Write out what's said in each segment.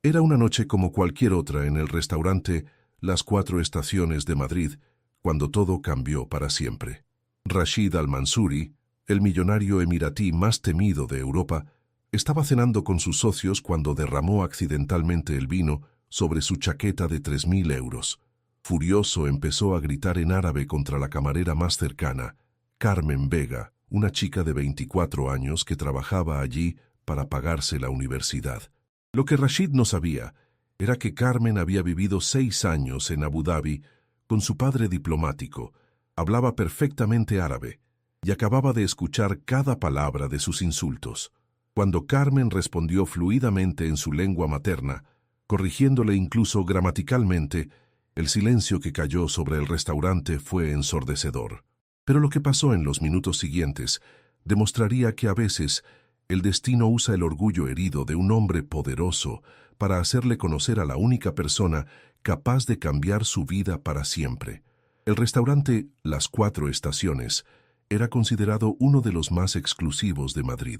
Era una noche como cualquier otra en el restaurante Las Cuatro Estaciones de Madrid, cuando todo cambió para siempre. Rashid Al-Mansuri, el millonario emiratí más temido de Europa, estaba cenando con sus socios cuando derramó accidentalmente el vino sobre su chaqueta de 3.000 euros. Furioso empezó a gritar en árabe contra la camarera más cercana, Carmen Vega, una chica de 24 años que trabajaba allí para pagarse la universidad. Lo que Rashid no sabía era que Carmen había vivido 6 años en Abu Dhabi con su padre diplomático, hablaba perfectamente árabe y acababa de escuchar cada palabra de sus insultos. Cuando Carmen respondió fluidamente en su lengua materna, corrigiéndole incluso gramaticalmente, el silencio que cayó sobre el restaurante fue ensordecedor. Pero lo que pasó en los minutos siguientes demostraría que a veces el destino usa el orgullo herido de un hombre poderoso para hacerle conocer a la única persona capaz de cambiar su vida para siempre. El restaurante Las Cuatro Estaciones era considerado uno de los más exclusivos de Madrid.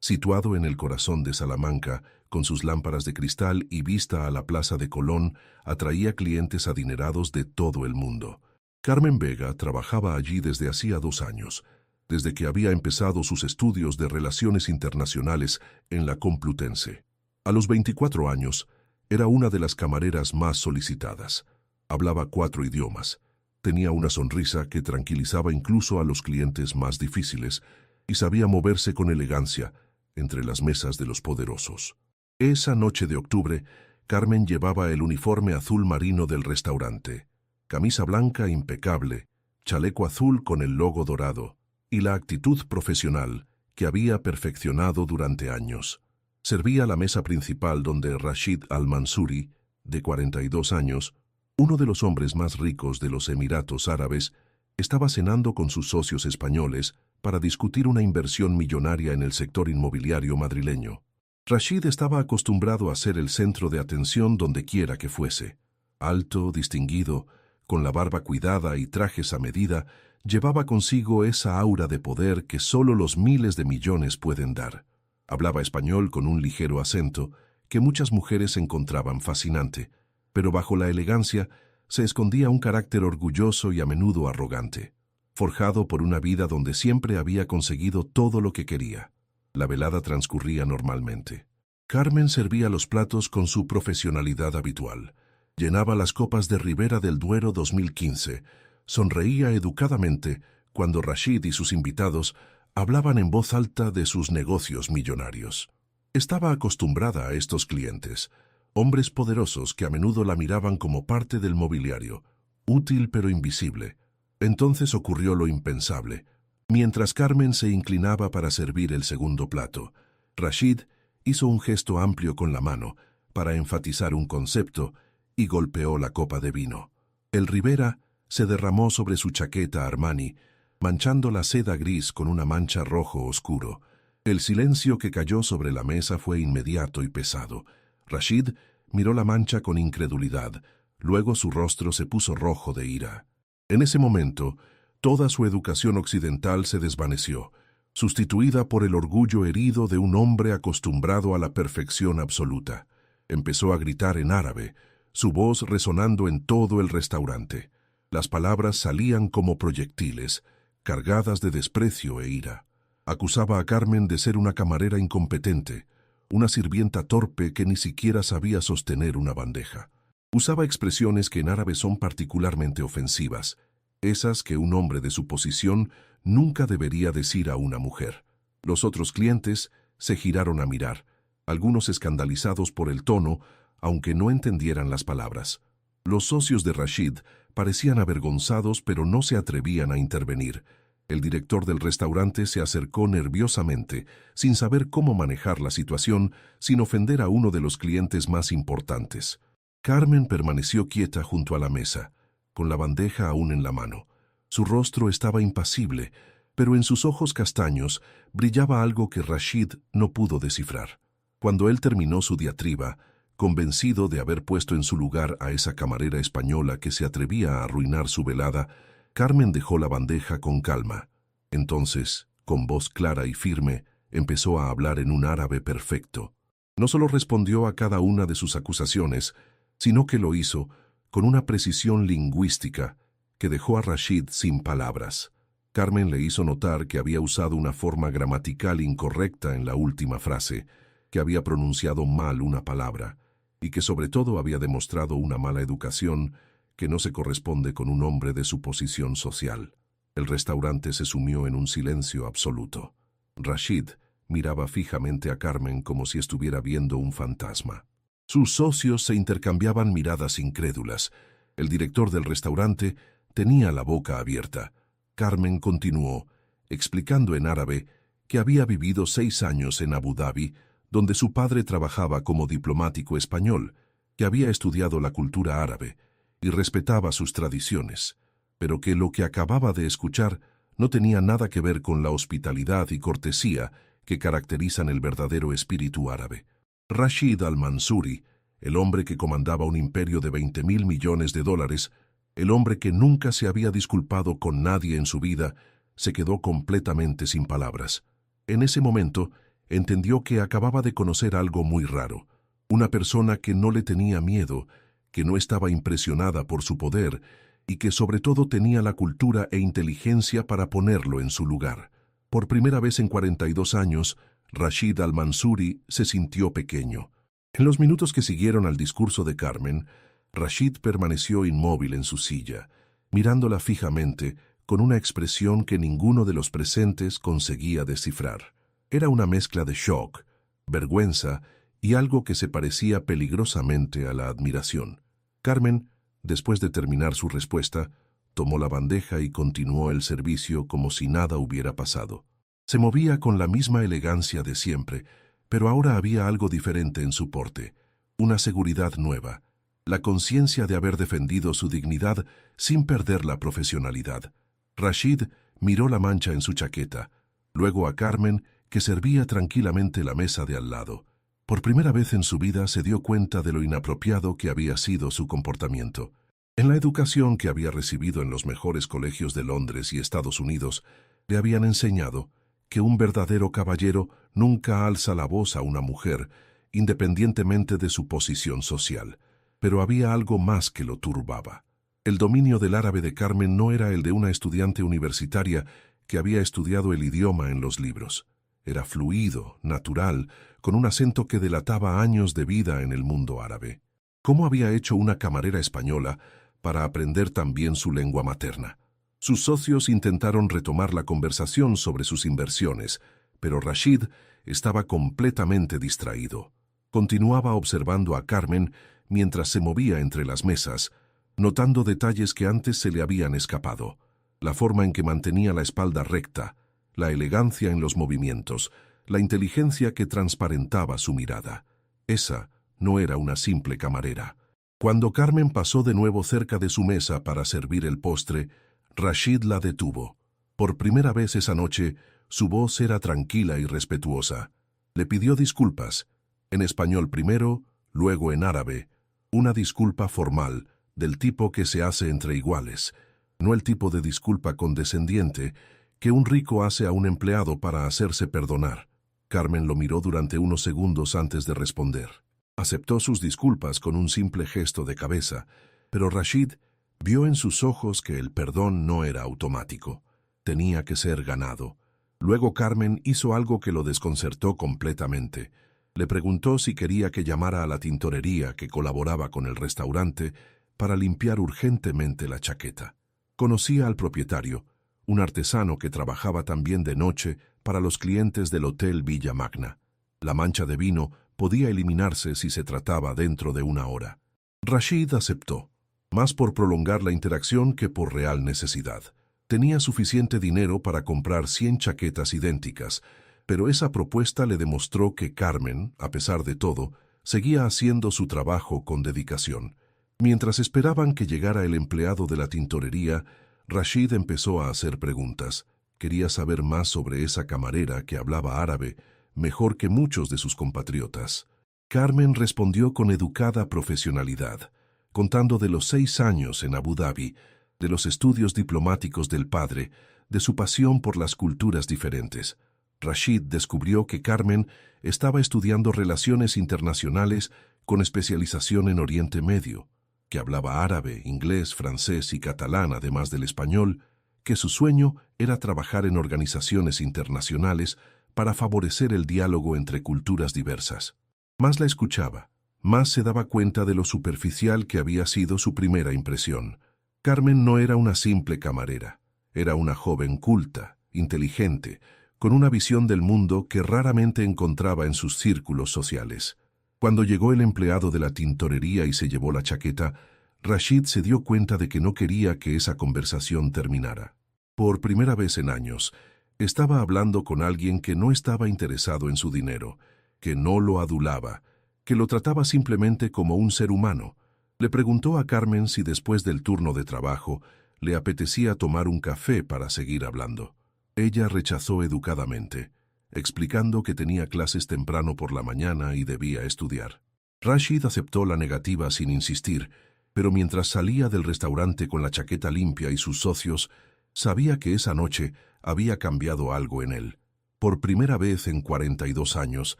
Situado en el corazón de Salamanca, con sus lámparas de cristal y vista a la Plaza de Colón, atraía clientes adinerados de todo el mundo. Carmen Vega trabajaba allí desde hacía 2 años, desde que había empezado sus estudios de Relaciones Internacionales en la Complutense. A los 24 años, era una de las camareras más solicitadas. Hablaba 4 idiomas. Tenía una sonrisa que tranquilizaba incluso a los clientes más difíciles y sabía moverse con elegancia entre las mesas de los poderosos. Esa noche de octubre, Carmen llevaba el uniforme azul marino del restaurante, camisa blanca impecable, chaleco azul con el logo dorado y la actitud profesional que había perfeccionado durante años. Servía la mesa principal donde Rashid Al-Mansuri, de 42 años, uno de los hombres más ricos de los Emiratos Árabes, estaba cenando con sus socios españoles para discutir una inversión millonaria en el sector inmobiliario madrileño. Rashid estaba acostumbrado a ser el centro de atención donde quiera que fuese. Alto, distinguido, con la barba cuidada y trajes a medida, llevaba consigo esa aura de poder que solo los miles de millones pueden dar. Hablaba español con un ligero acento que muchas mujeres encontraban fascinante, pero bajo la elegancia se escondía un carácter orgulloso y a menudo arrogante, forjado por una vida donde siempre había conseguido todo lo que quería. La velada transcurría normalmente. Carmen servía los platos con su profesionalidad habitual. Llenaba las copas de Ribera del Duero 2015. Sonreía educadamente cuando Rashid y sus invitados hablaban en voz alta de sus negocios millonarios. Estaba acostumbrada a estos clientes, hombres poderosos que a menudo la miraban como parte del mobiliario, útil pero invisible. Entonces ocurrió lo impensable. Mientras Carmen se inclinaba para servir el segundo plato, Rashid hizo un gesto amplio con la mano para enfatizar un concepto y golpeó la copa de vino. El Ribera se derramó sobre su chaqueta Armani, manchando la seda gris con una mancha rojo oscuro. El silencio que cayó sobre la mesa fue inmediato y pesado. Rashid miró la mancha con incredulidad, luego su rostro se puso rojo de ira. En ese momento, toda su educación occidental se desvaneció, sustituida por el orgullo herido de un hombre acostumbrado a la perfección absoluta. Empezó a gritar en árabe, su voz resonando en todo el restaurante. Las palabras salían como proyectiles, cargadas de desprecio e ira. Acusaba a Carmen de ser una camarera incompetente, una sirvienta torpe que ni siquiera sabía sostener una bandeja. Usaba expresiones que en árabe son particularmente ofensivas, esas que un hombre de su posición nunca debería decir a una mujer. Los otros clientes se giraron a mirar, algunos escandalizados por el tono, aunque no entendieran las palabras. Los socios de Rashid parecían avergonzados, pero no se atrevían a intervenir. El director del restaurante se acercó nerviosamente, sin saber cómo manejar la situación, sin ofender a uno de los clientes más importantes. Carmen permaneció quieta junto a la mesa, con la bandeja aún en la mano. Su rostro estaba impasible, pero en sus ojos castaños brillaba algo que Rashid no pudo descifrar. Cuando él terminó su diatriba, convencido de haber puesto en su lugar a esa camarera española que se atrevía a arruinar su velada, Carmen dejó la bandeja con calma. Entonces, con voz clara y firme, empezó a hablar en un árabe perfecto. No solo respondió a cada una de sus acusaciones, sino que lo hizo con una precisión lingüística que dejó a Rashid sin palabras. Carmen le hizo notar que había usado una forma gramatical incorrecta en la última frase, que había pronunciado mal una palabra, y que sobre todo había demostrado una mala educación que no se corresponde con un hombre de su posición social. El restaurante se sumió en un silencio absoluto. Rashid miraba fijamente a Carmen como si estuviera viendo un fantasma. Sus socios se intercambiaban miradas incrédulas. El director del restaurante tenía la boca abierta. Carmen continuó, explicando en árabe que había vivido 6 años en Abu Dhabi, donde su padre trabajaba como diplomático español, que había estudiado la cultura árabe y respetaba sus tradiciones, pero que lo que acababa de escuchar no tenía nada que ver con la hospitalidad y cortesía que caracterizan el verdadero espíritu árabe. Rashid al-Mansuri, el hombre que comandaba un imperio de 20.000 millones de dólares, el hombre que nunca se había disculpado con nadie en su vida, se quedó completamente sin palabras. En ese momento, entendió que acababa de conocer algo muy raro, una persona que no le tenía miedo, que no estaba impresionada por su poder y que sobre todo tenía la cultura e inteligencia para ponerlo en su lugar. Por primera vez en 42 años, Rashid al-Mansuri se sintió pequeño. En los minutos que siguieron al discurso de Carmen, Rashid permaneció inmóvil en su silla, mirándola fijamente con una expresión que ninguno de los presentes conseguía descifrar. Era una mezcla de shock, vergüenza y algo que se parecía peligrosamente a la admiración. Carmen, después de terminar su respuesta, tomó la bandeja y continuó el servicio como si nada hubiera pasado. Se movía con la misma elegancia de siempre, pero ahora había algo diferente en su porte, una seguridad nueva, la conciencia de haber defendido su dignidad sin perder la profesionalidad. Rashid miró la mancha en su chaqueta, luego a Carmen, que servía tranquilamente la mesa de al lado. Por primera vez en su vida se dio cuenta de lo inapropiado que había sido su comportamiento. En la educación que había recibido en los mejores colegios de Londres y Estados Unidos, le habían enseñado que un verdadero caballero nunca alza la voz a una mujer, independientemente de su posición social. Pero había algo más que lo turbaba. El dominio del árabe de Carmen no era el de una estudiante universitaria que había estudiado el idioma en los libros. Era fluido, natural, con un acento que delataba años de vida en el mundo árabe. ¿Cómo había hecho una camarera española para aprender también su lengua materna? Sus socios intentaron retomar la conversación sobre sus inversiones, pero Rashid estaba completamente distraído. Continuaba observando a Carmen mientras se movía entre las mesas, notando detalles que antes se le habían escapado. La forma en que mantenía la espalda recta, la elegancia en los movimientos, la inteligencia que transparentaba su mirada. Esa no era una simple camarera. Cuando Carmen pasó de nuevo cerca de su mesa para servir el postre, Rashid la detuvo. Por primera vez esa noche, su voz era tranquila y respetuosa. Le pidió disculpas, en español primero, luego en árabe, una disculpa formal, del tipo que se hace entre iguales, no el tipo de disculpa condescendiente que un rico hace a un empleado para hacerse perdonar. Carmen lo miró durante unos segundos antes de responder. Aceptó sus disculpas con un simple gesto de cabeza, pero Rashid vio en sus ojos que el perdón no era automático. Tenía que ser ganado. Luego Carmen hizo algo que lo desconcertó completamente. Le preguntó si quería que llamara a la tintorería que colaboraba con el restaurante para limpiar urgentemente la chaqueta. Conocía al propietario, un artesano que trabajaba también de noche para los clientes del Hotel Villa Magna. La mancha de vino podía eliminarse si se trataba dentro de 1 hora. Rashid aceptó, más por prolongar la interacción que por real necesidad. Tenía suficiente dinero para comprar 100 chaquetas idénticas, pero esa propuesta le demostró que Carmen, a pesar de todo, seguía haciendo su trabajo con dedicación. Mientras esperaban que llegara el empleado de la tintorería, Rashid empezó a hacer preguntas. Quería saber más sobre esa camarera que hablaba árabe, mejor que muchos de sus compatriotas. Carmen respondió con educada profesionalidad, contando de los 6 años en Abu Dhabi, de los estudios diplomáticos del padre, de su pasión por las culturas diferentes. Rashid descubrió que Carmen estaba estudiando relaciones internacionales con especialización en Oriente Medio, que hablaba árabe, inglés, francés y catalán además del español, que su sueño era trabajar en organizaciones internacionales para favorecer el diálogo entre culturas diversas. Más la escuchaba, más se daba cuenta de lo superficial que había sido su primera impresión. Carmen no era una simple camarera, era una joven culta, inteligente, con una visión del mundo que raramente encontraba en sus círculos sociales. Cuando llegó el empleado de la tintorería y se llevó la chaqueta, Rashid se dio cuenta de que no quería que esa conversación terminara. Por primera vez en años, estaba hablando con alguien que no estaba interesado en su dinero, que no lo adulaba, que lo trataba simplemente como un ser humano. Le preguntó a Carmen si después del turno de trabajo le apetecía tomar un café para seguir hablando. Ella rechazó educadamente, explicando que tenía clases temprano por la mañana y debía estudiar. Rashid aceptó la negativa sin insistir, pero mientras salía del restaurante con la chaqueta limpia y sus socios, sabía que esa noche había cambiado algo en él. Por primera vez en 42 años,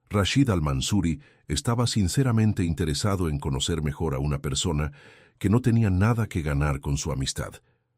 Rashid Al-Mansuri estaba sinceramente interesado en conocer mejor a una persona que no tenía nada que ganar con su amistad,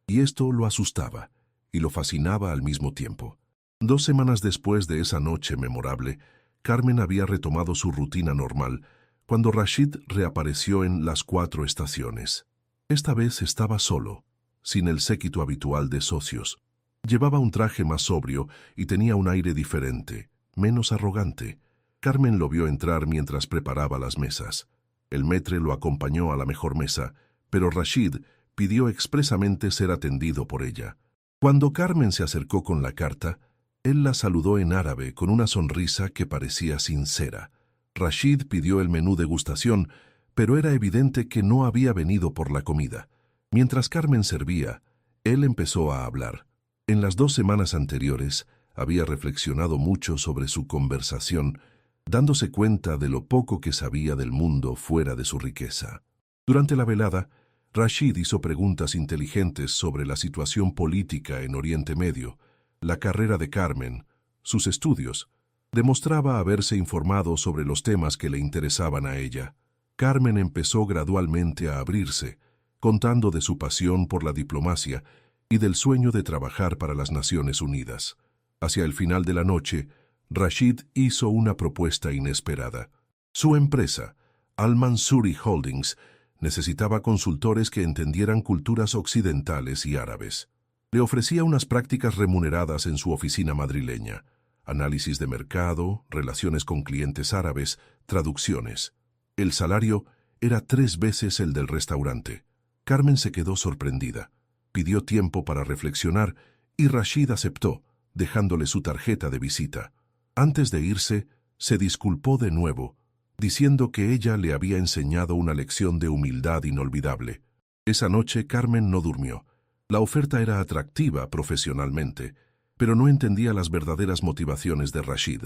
y esto lo asustaba y lo fascinaba al mismo tiempo. 2 semanas después de esa noche memorable, Carmen había retomado su rutina normal cuando Rashid reapareció en Las 4 estaciones. Esta vez estaba solo, sin el séquito habitual de socios. Llevaba un traje más sobrio y tenía un aire diferente, menos arrogante. Carmen lo vio entrar mientras preparaba las mesas. El maître lo acompañó a la mejor mesa, pero Rashid pidió expresamente ser atendido por ella. Cuando Carmen se acercó con la carta, él la saludó en árabe con una sonrisa que parecía sincera. Rashid pidió el menú degustación, pero era evidente que no había venido por la comida. Mientras Carmen servía, él empezó a hablar. En las 2 semanas anteriores, había reflexionado mucho sobre su conversación, dándose cuenta de lo poco que sabía del mundo fuera de su riqueza. Durante la velada, Rashid hizo preguntas inteligentes sobre la situación política en Oriente Medio, la carrera de Carmen, sus estudios. Demostraba haberse informado sobre los temas que le interesaban a ella. Carmen empezó gradualmente a abrirse, contando de su pasión por la diplomacia y del sueño de trabajar para las Naciones Unidas. Hacia el final de la noche, Rashid hizo una propuesta inesperada. Su empresa, Al-Mansuri Holdings, necesitaba consultores que entendieran culturas occidentales y árabes. Le ofrecía unas prácticas remuneradas en su oficina madrileña, análisis de mercado, relaciones con clientes árabes, traducciones. El salario era 3 veces el del restaurante. Carmen se quedó sorprendida. Pidió tiempo para reflexionar y Rashid aceptó, dejándole su tarjeta de visita. Antes de irse, se disculpó de nuevo, diciendo que ella le había enseñado una lección de humildad inolvidable. Esa noche Carmen no durmió. La oferta era atractiva profesionalmente, pero no entendía las verdaderas motivaciones de Rashid.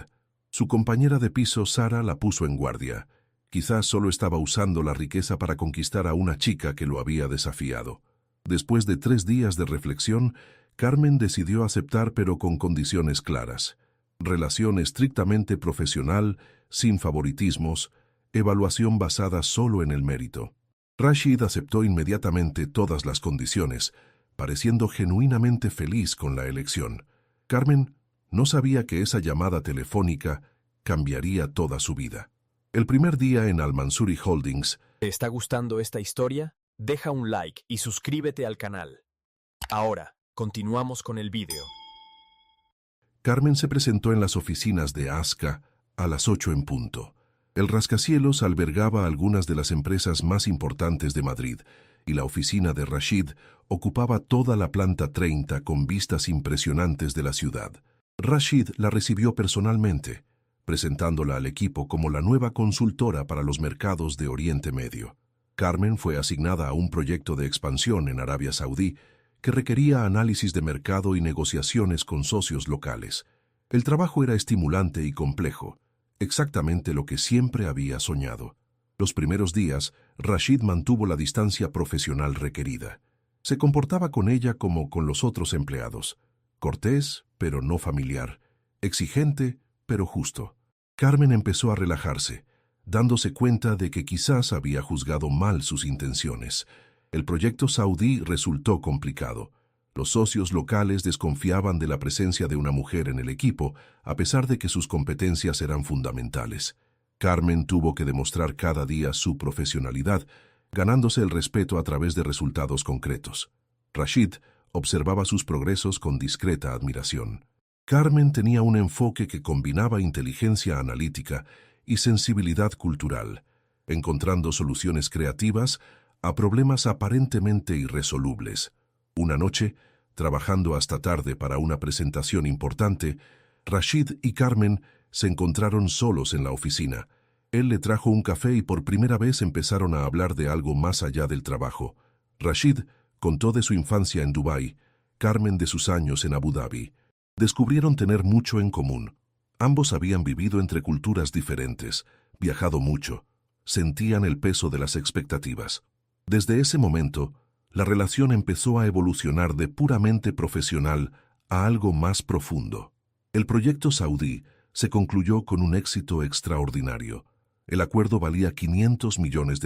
Su compañera de piso, Sara, la puso en guardia. Quizás solo estaba usando la riqueza para conquistar a una chica que lo había desafiado. Después de 3 días de reflexión, Carmen decidió aceptar, pero con condiciones claras. Relación estrictamente profesional, sin favoritismos, evaluación basada solo en el mérito. Rashid aceptó inmediatamente todas las condiciones, pareciendo genuinamente feliz con la elección. Carmen no sabía que esa llamada telefónica cambiaría toda su vida. El primer día en Al-Mansuri Holdings. ¿Te está gustando esta historia? Deja un like y suscríbete al canal. Ahora, continuamos con el vídeo. Carmen se presentó en las oficinas de ASCA a las 8 en punto. El rascacielos albergaba algunas de las empresas más importantes de Madrid y la oficina de Rashid ocupaba toda la planta 30 con vistas impresionantes de la ciudad. Rashid la recibió personalmente, presentándola al equipo como la nueva consultora para los mercados de Oriente Medio. Carmen fue asignada a un proyecto de expansión en Arabia Saudí que requería análisis de mercado y negociaciones con socios locales. El trabajo era estimulante y complejo, exactamente lo que siempre había soñado. Los primeros días, Rashid mantuvo la distancia profesional requerida. Se comportaba con ella como con los otros empleados, cortés, pero no familiar, exigente, pero justo. Carmen empezó a relajarse, dándose cuenta de que quizás había juzgado mal sus intenciones. El proyecto saudí resultó complicado. Los socios locales desconfiaban de la presencia de una mujer en el equipo, a pesar de que sus competencias eran fundamentales. Carmen tuvo que demostrar cada día su profesionalidad, ganándose el respeto a través de resultados concretos. Rashid observaba sus progresos con discreta admiración. Carmen tenía un enfoque que combinaba inteligencia analítica y sensibilidad cultural, encontrando soluciones creativas a problemas aparentemente irresolubles. Una noche, trabajando hasta tarde para una presentación importante, Rashid y Carmen se encontraron solos en la oficina. Él le trajo un café y por primera vez empezaron a hablar de algo más allá del trabajo. Rashid contó de su infancia en Dubái, Carmen de sus años en Abu Dhabi. Descubrieron tener mucho en común. Ambos habían vivido entre culturas diferentes, viajado mucho, sentían el peso de las expectativas. Desde ese momento, la relación empezó a evolucionar de puramente profesional a algo más profundo. El proyecto saudí se concluyó con un éxito extraordinario. El acuerdo valía $500 millones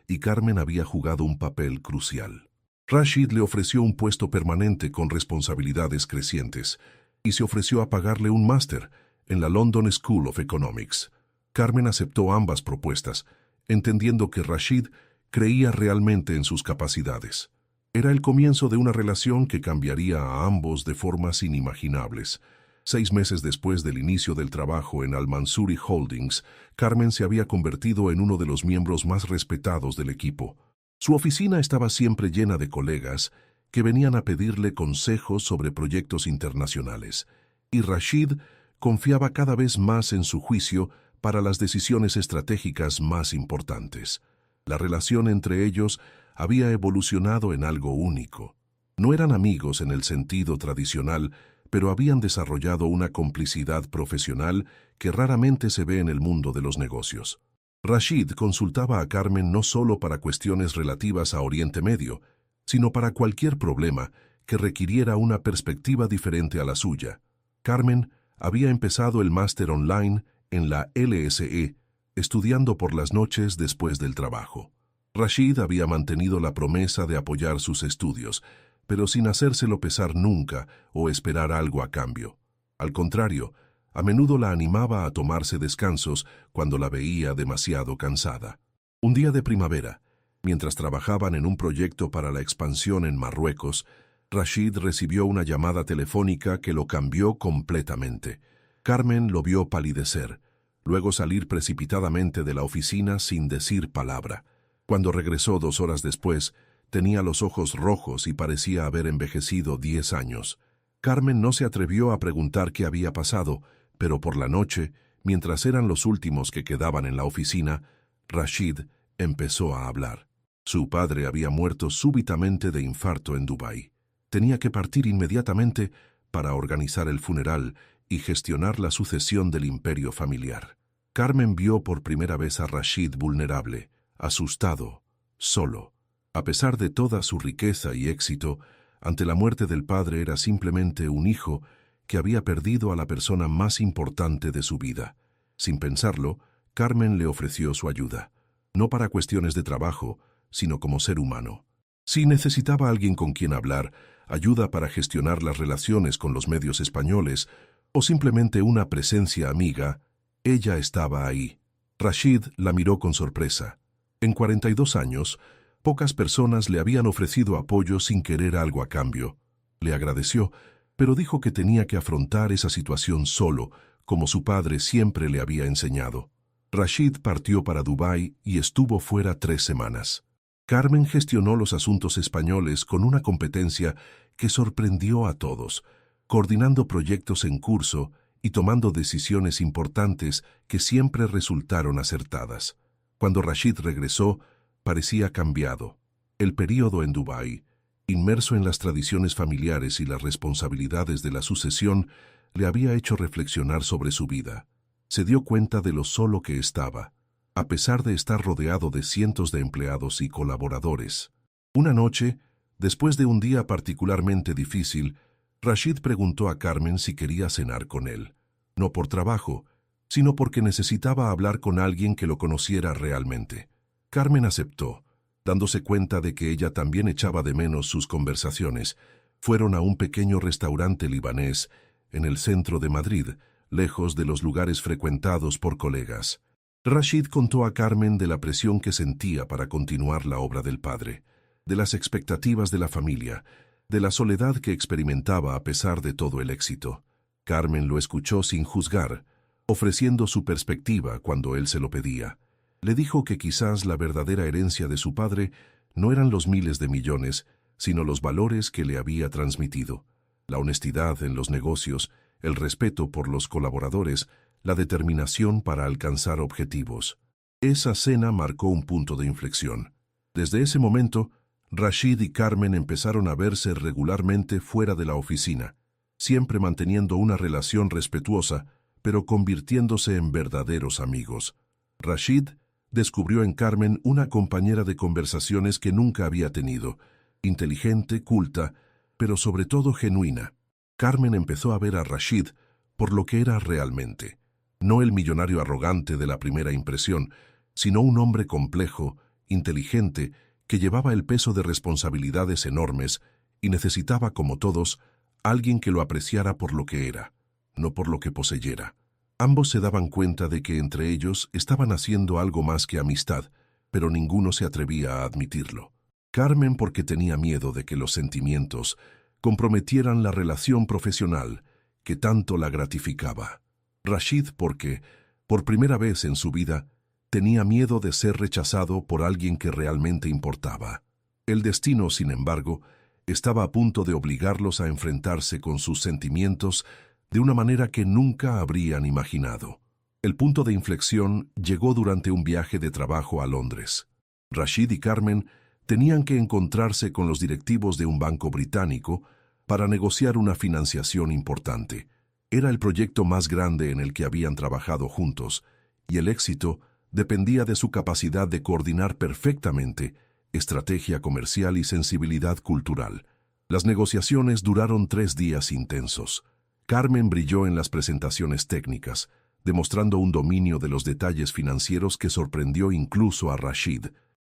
y Carmen había jugado un papel crucial. Rashid le ofreció un puesto permanente con responsabilidades crecientes y se ofreció a pagarle un máster en la London School of Economics. Carmen aceptó ambas propuestas, entendiendo que Rashid creía realmente en sus capacidades. Era el comienzo de una relación que cambiaría a ambos de formas inimaginables. 6 meses después del inicio del trabajo en Al Mansouri Holdings, Carmen se había convertido en uno de los miembros más respetados del equipo. Su oficina estaba siempre llena de colegas que venían a pedirle consejos sobre proyectos internacionales, y Rashid confiaba cada vez más en su juicio para las decisiones estratégicas más importantes. La relación entre ellos había evolucionado en algo único. No eran amigos en el sentido tradicional, pero habían desarrollado una complicidad profesional que raramente se ve en el mundo de los negocios. Rashid consultaba a Carmen no solo para cuestiones relativas a Oriente Medio, sino para cualquier problema que requiriera una perspectiva diferente a la suya. Carmen había empezado el máster online en la LSE, estudiando por las noches después del trabajo. Rashid había mantenido la promesa de apoyar sus estudios, pero sin hacérselo pesar nunca o esperar algo a cambio. Al contrario, a menudo la animaba a tomarse descansos cuando la veía demasiado cansada. Un día de primavera, mientras trabajaban en un proyecto para la expansión en Marruecos, Rashid recibió una llamada telefónica que lo cambió completamente. Carmen lo vio palidecer, luego salir precipitadamente de la oficina sin decir palabra. Cuando regresó 2 horas después, tenía los ojos rojos y parecía haber envejecido 10 años. Carmen no se atrevió a preguntar qué había pasado, pero por la noche, mientras eran los últimos que quedaban en la oficina, Rashid empezó a hablar. Su padre había muerto súbitamente de infarto en Dubái. Tenía que partir inmediatamente para organizar el funeral y gestionar la sucesión del imperio familiar. Carmen vio por primera vez a Rashid vulnerable, asustado, solo. A pesar de toda su riqueza y éxito, ante la muerte del padre era simplemente un hijo que había perdido a la persona más importante de su vida. Sin pensarlo, Carmen le ofreció su ayuda, no para cuestiones de trabajo, sino como ser humano. Si necesitaba alguien con quien hablar, ayuda para gestionar las relaciones con los medios españoles, o simplemente una presencia amiga, ella estaba ahí. Rashid la miró con sorpresa. En 42 años, pocas personas le habían ofrecido apoyo sin querer algo a cambio. Le agradeció, pero dijo que tenía que afrontar esa situación solo, como su padre siempre le había enseñado. Rashid partió para Dubái y estuvo fuera 3 semanas. Carmen gestionó los asuntos españoles con una competencia que sorprendió a todos, coordinando proyectos en curso y tomando decisiones importantes que siempre resultaron acertadas. Cuando Rashid regresó, parecía cambiado. El período en Dubái, inmerso en las tradiciones familiares y las responsabilidades de la sucesión, le había hecho reflexionar sobre su vida. Se dio cuenta de lo solo que estaba, a pesar de estar rodeado de cientos de empleados y colaboradores. Una noche, después de un día particularmente difícil, Rashid preguntó a Carmen si quería cenar con él. no por trabajo, sino porque necesitaba hablar con alguien que lo conociera realmente. Carmen aceptó, dándose cuenta de que ella también echaba de menos sus conversaciones. Fueron a un pequeño restaurante libanés en el centro de Madrid, lejos de los lugares frecuentados por colegas. Rashid contó a Carmen de la presión que sentía para continuar la obra del padre, de las expectativas de la familia, de la soledad que experimentaba a pesar de todo el éxito. Carmen lo escuchó sin juzgar, ofreciendo su perspectiva cuando él se lo pedía. Le dijo que quizás la verdadera herencia de su padre no eran los miles de millones, sino los valores que le había transmitido. La honestidad en los negocios, el respeto por los colaboradores, la determinación para alcanzar objetivos. Esa cena marcó un punto de inflexión. Desde ese momento, Rashid y Carmen empezaron a verse regularmente fuera de la oficina, siempre manteniendo una relación respetuosa, pero convirtiéndose en verdaderos amigos. Rashid descubrió en Carmen una compañera de conversaciones que nunca había tenido, inteligente, culta, pero sobre todo genuina. Carmen empezó a ver a Rashid por lo que era realmente, no el millonario arrogante de la primera impresión, sino un hombre complejo, inteligente, que llevaba el peso de responsabilidades enormes y necesitaba, como todos, alguien que lo apreciara por lo que era, no por lo que poseyera. Ambos se daban cuenta de que entre ellos estaban haciendo algo más que amistad, pero ninguno se atrevía a admitirlo. Carmen porque tenía miedo de que los sentimientos comprometieran la relación profesional que tanto la gratificaba. Rashid porque, por primera vez en su vida, tenía miedo de ser rechazado por alguien que realmente importaba. El destino, sin embargo, estaba a punto de obligarlos a enfrentarse con sus sentimientos de una manera que nunca habrían imaginado. El punto de inflexión llegó durante un viaje de trabajo a Londres. Rashid y Carmen tenían que encontrarse con los directivos de un banco británico para negociar una financiación importante. Era el proyecto más grande en el que habían trabajado juntos, y el éxito dependía de su capacidad de coordinar perfectamente estrategia comercial y sensibilidad cultural. Las negociaciones duraron 3 días intensos. Carmen brilló en las presentaciones técnicas, demostrando un dominio de los detalles financieros que sorprendió incluso a Rashid.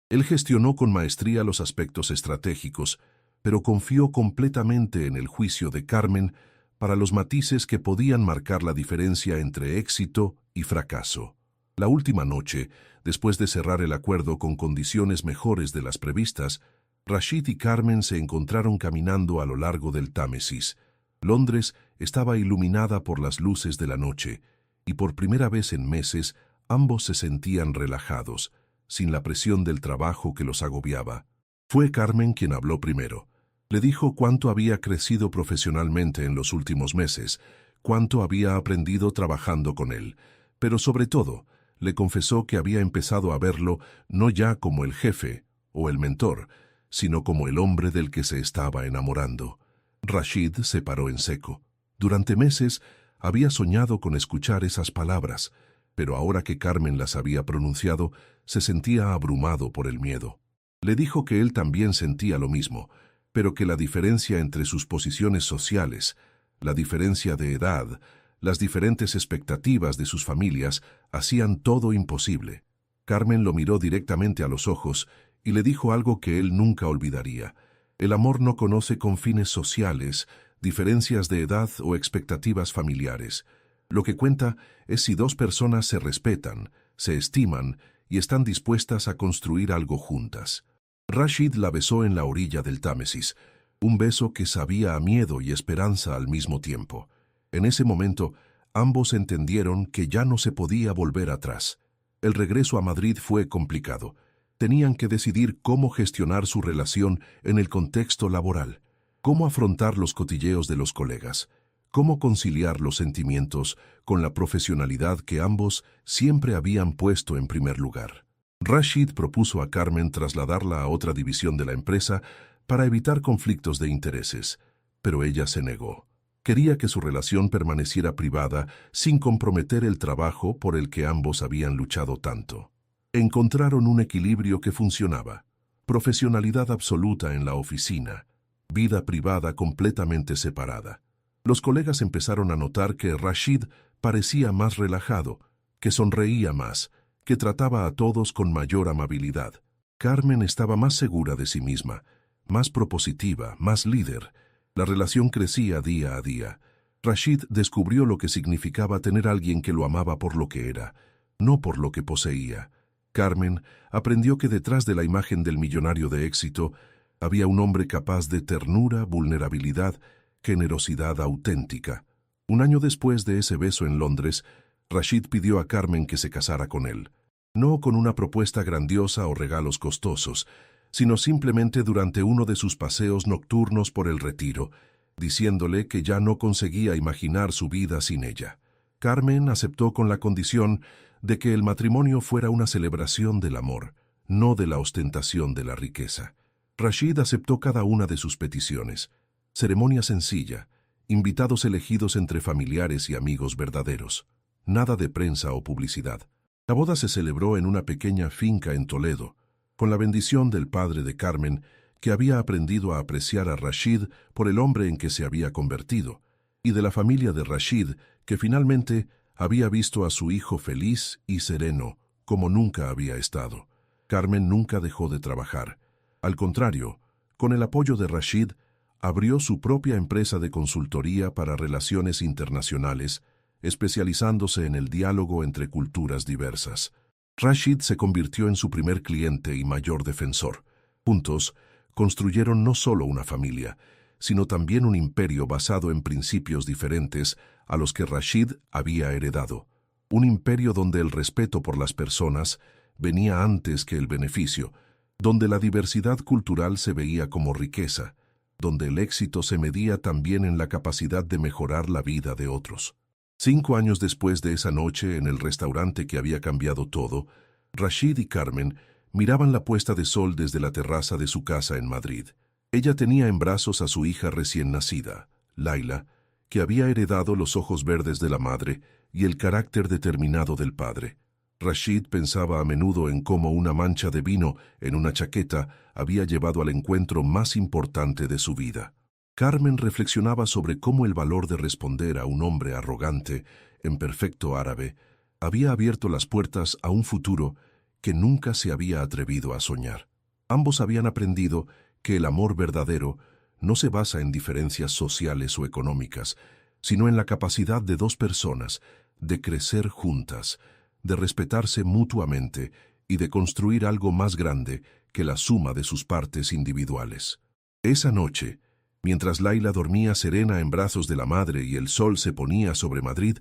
Él gestionó con maestría los aspectos estratégicos, pero confió completamente en el juicio de Carmen para los matices que podían marcar la diferencia entre éxito y fracaso. La última noche, después de cerrar el acuerdo con condiciones mejores de las previstas, Rashid y Carmen se encontraron caminando a lo largo del Támesis. Londres estaba iluminada por las luces de la noche, y por primera vez en meses ambos se sentían relajados, sin la presión del trabajo que los agobiaba. Fue Carmen quien habló primero. Le dijo cuánto había crecido profesionalmente en los últimos meses, cuánto había aprendido trabajando con él, pero sobre todo, le confesó que había empezado a verlo no ya como el jefe o el mentor, sino como el hombre del que se estaba enamorando. Rashid se paró en seco. Durante meses había soñado con escuchar esas palabras, pero ahora que Carmen las había pronunciado, se sentía abrumado por el miedo. Le dijo que él también sentía lo mismo, pero que la diferencia entre sus posiciones sociales, la diferencia de edad, las diferentes expectativas de sus familias hacían todo imposible. Carmen lo miró directamente a los ojos y le dijo algo que él nunca olvidaría. El amor no conoce confines sociales, diferencias de edad o expectativas familiares. Lo que cuenta es si dos personas se respetan, se estiman y están dispuestas a construir algo juntas. Rashid la besó en la orilla del Támesis, un beso que sabía a miedo y esperanza al mismo tiempo. En ese momento, ambos entendieron que ya no se podía volver atrás. El regreso a Madrid fue complicado. Tenían que decidir cómo gestionar su relación en el contexto laboral, cómo afrontar los cotilleos de los colegas, cómo conciliar los sentimientos con la profesionalidad que ambos siempre habían puesto en primer lugar. Rashid propuso a Carmen trasladarla a otra división de la empresa para evitar conflictos de intereses, pero ella se negó. Quería que su relación permaneciera privada sin comprometer el trabajo por el que ambos habían luchado tanto. Encontraron un equilibrio que funcionaba. Profesionalidad absoluta en la oficina, vida privada completamente separada. Los colegas empezaron a notar que Rashid parecía más relajado, que sonreía más, que trataba a todos con mayor amabilidad. Carmen estaba más segura de sí misma, más propositiva, más líder. La relación crecía día a día. Rashid descubrió lo que significaba tener a alguien que lo amaba por lo que era, no por lo que poseía. Carmen aprendió que detrás de la imagen del millonario de éxito había un hombre capaz de ternura, vulnerabilidad, generosidad auténtica. Un año después de ese beso en Londres, Rashid pidió a Carmen que se casara con él. No con una propuesta grandiosa o regalos costosos, sino simplemente durante uno de sus paseos nocturnos por el Retiro, diciéndole que ya no conseguía imaginar su vida sin ella. Carmen aceptó con la condición de que el matrimonio fuera una celebración del amor, no de la ostentación de la riqueza. Rashid aceptó cada una de sus peticiones. Ceremonia sencilla, invitados elegidos entre familiares y amigos verdaderos. Nada de prensa o publicidad. La boda se celebró en una pequeña finca en Toledo, con la bendición del padre de Carmen, que había aprendido a apreciar a Rashid por el hombre en que se había convertido, y de la familia de Rashid, que finalmente había visto a su hijo feliz y sereno, como nunca había estado. Carmen nunca dejó de trabajar. Al contrario, con el apoyo de Rashid, abrió su propia empresa de consultoría para relaciones internacionales, especializándose en el diálogo entre culturas diversas. Rashid se convirtió en su primer cliente y mayor defensor. Juntos, construyeron no solo una familia, sino también un imperio basado en principios diferentes a los que Rashid había heredado. Un imperio donde el respeto por las personas venía antes que el beneficio, donde la diversidad cultural se veía como riqueza, donde el éxito se medía también en la capacidad de mejorar la vida de otros. 5 años después de esa noche en el restaurante que había cambiado todo, Rashid y Carmen miraban la puesta de sol desde la terraza de su casa en Madrid. Ella tenía en brazos a su hija recién nacida, Laila, que había heredado los ojos verdes de la madre y el carácter determinado del padre. Rashid pensaba a menudo en cómo una mancha de vino en una chaqueta había llevado al encuentro más importante de su vida. Carmen reflexionaba sobre cómo el valor de responder a un hombre arrogante, en perfecto árabe, había abierto las puertas a un futuro que nunca se había atrevido a soñar. Ambos habían aprendido que el amor verdadero no se basa en diferencias sociales o económicas, sino en la capacidad de dos personas de crecer juntas, de respetarse mutuamente y de construir algo más grande que la suma de sus partes individuales. Esa noche, mientras Laila dormía serena en brazos de la madre y el sol se ponía sobre Madrid,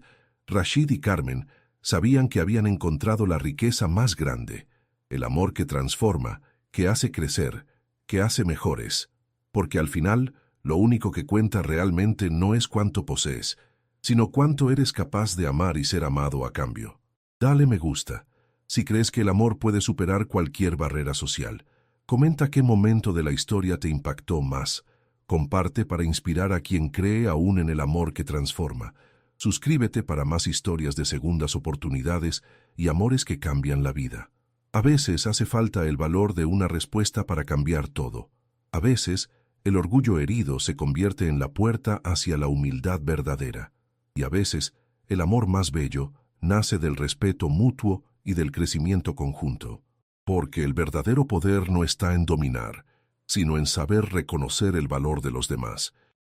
Rashid y Carmen sabían que habían encontrado la riqueza más grande, el amor que transforma, que hace crecer, que hace mejores, porque al final lo único que cuenta realmente no es cuánto posees, sino cuánto eres capaz de amar y ser amado a cambio. Dale me gusta si crees que el amor puede superar cualquier barrera social. Comenta qué momento de la historia te impactó más. Comparte para inspirar a quien cree aún en el amor que transforma. Suscríbete para más historias de segundas oportunidades y amores que cambian la vida. A veces hace falta el valor de una respuesta para cambiar todo. A veces, el orgullo herido se convierte en la puerta hacia la humildad verdadera. Y a veces, el amor más bello nace del respeto mutuo y del crecimiento conjunto. Porque el verdadero poder no está en dominar, sino en saber reconocer el valor de los demás.